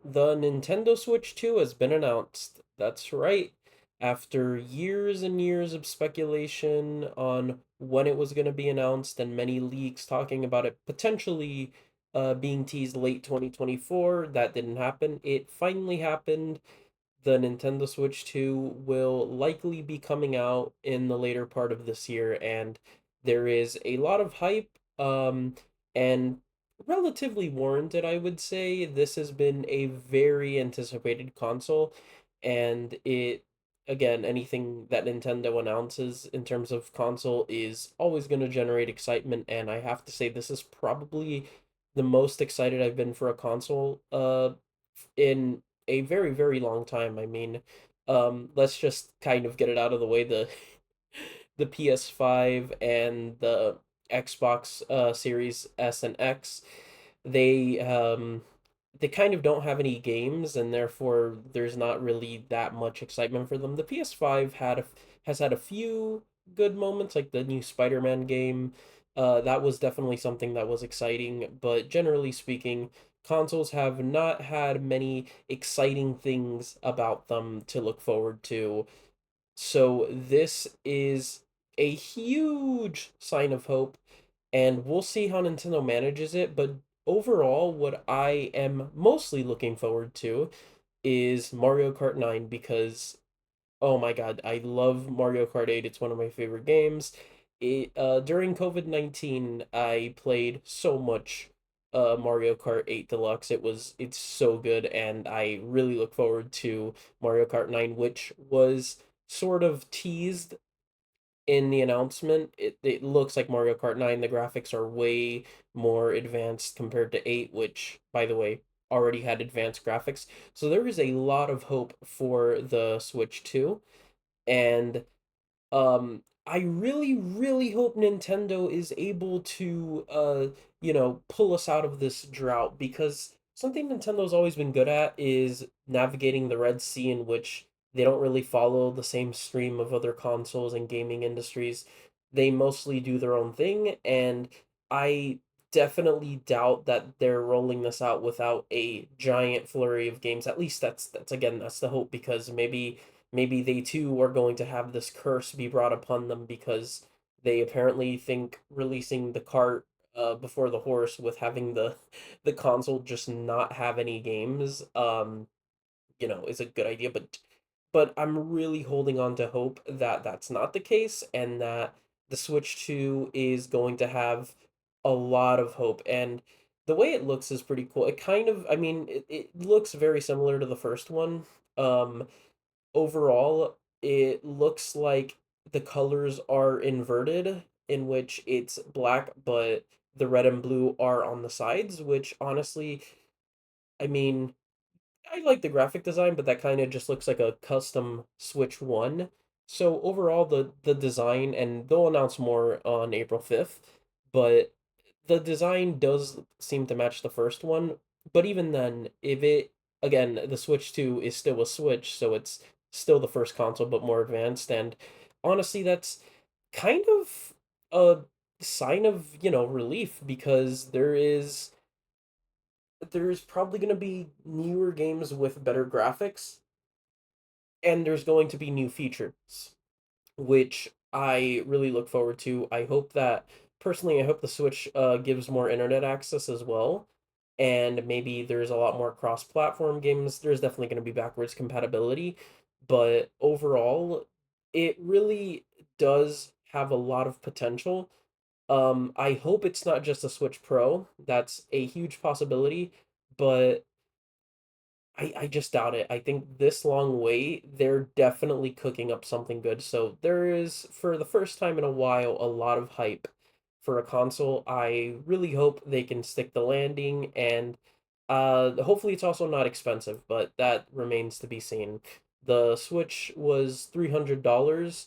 The Nintendo Switch 2 has been announced. That's right. After years and years of speculation on when it was going to be announced and many leaks talking about it potentially being teased late 2024, that didn't happen. It finally happened. The Nintendo Switch 2 will likely be coming out in the later part of this year, and there is a lot of hype, and relatively warranted, I would say. This has been a very anticipated console, and again, anything that Nintendo announces in terms of console is always going to generate excitement, and I have to say, this is probably the most excited I've been for a console, in a very, very long time. I mean, let's just kind of get it out of the way. The PS5 and the Xbox Series S and X, they they kind of don't have any games, and therefore there's not really that much excitement for them. The PS5 has had a few good moments, like the new Spider-Man game. That was definitely something that was exciting, but generally speaking, consoles have not had many exciting things about them to look forward to. So this is a huge sign of hope, and we'll see how Nintendo manages it. But overall, what I am mostly looking forward to is Mario Kart 9 because, oh my God, I love Mario Kart 8. It's one of my favorite games. During COVID-19, I played so much Mario Kart 8 Deluxe. It's so good, and I really look forward to Mario Kart 9, which was sort of teased in the announcement. It looks like Mario Kart 9. The graphics are way more advanced compared to 8, which, by the way, already had advanced graphics. So there is a lot of hope for the Switch 2. And I really, really hope Nintendo is able to pull us out of this drought, because something Nintendo's always been good at is navigating the Red Sea, in which they don't really follow the same stream of other consoles and gaming industries. They mostly do their own thing, and I definitely doubt that they're rolling this out without a giant flurry of games. At least that's again, that's the hope, because maybe they too are going to have this curse be brought upon them, because they apparently think releasing the cart before the horse, with having the console just not have any games, is a good idea. But I'm really holding on to hope that that's not the case, and that the Switch 2 is going to have a lot of hope. And the way it looks is pretty cool. It kind of, I mean, it looks very similar to the first one. Um, Overall, it looks like the colors are inverted, in which it's black, but the red and blue are on the sides, which honestly, I mean, I like the graphic design, but that kind of just looks like a custom Switch 1. So overall, the design, and they'll announce more on April 5th, but the design does seem to match the first one. But even then, if it, again, the Switch 2 is still a Switch, so it's still the first console but more advanced, and honestly, that's kind of a sign of, relief, because there's probably going to be newer games with better graphics, and there's going to be new features, which I really look forward to. I hope the Switch gives more internet access as well, and maybe there's a lot more cross-platform games. There's definitely going to be backwards compatibility, but overall, it really does have a lot of potential. I hope it's not just a Switch Pro. That's a huge possibility, but I just doubt it. I think this long wait, they're definitely cooking up something good. So there is, for the first time in a while, a lot of hype for a console. I really hope they can stick the landing, and hopefully it's also not expensive, but that remains to be seen. The Switch was $300.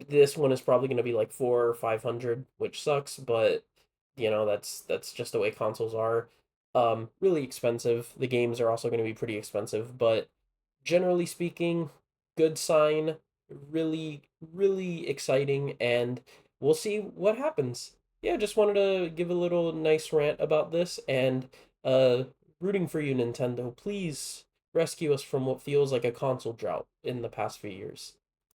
This one is probably going to be like 400 or 500, which sucks, but that's just the way consoles are. Really expensive. The games are also going to be pretty expensive, but generally speaking, good sign. Really, really exciting, and we'll see what happens. Yeah, just wanted to give a little nice rant about this, and rooting for you, Nintendo. Please rescue us from what feels like a console drought in the past few years.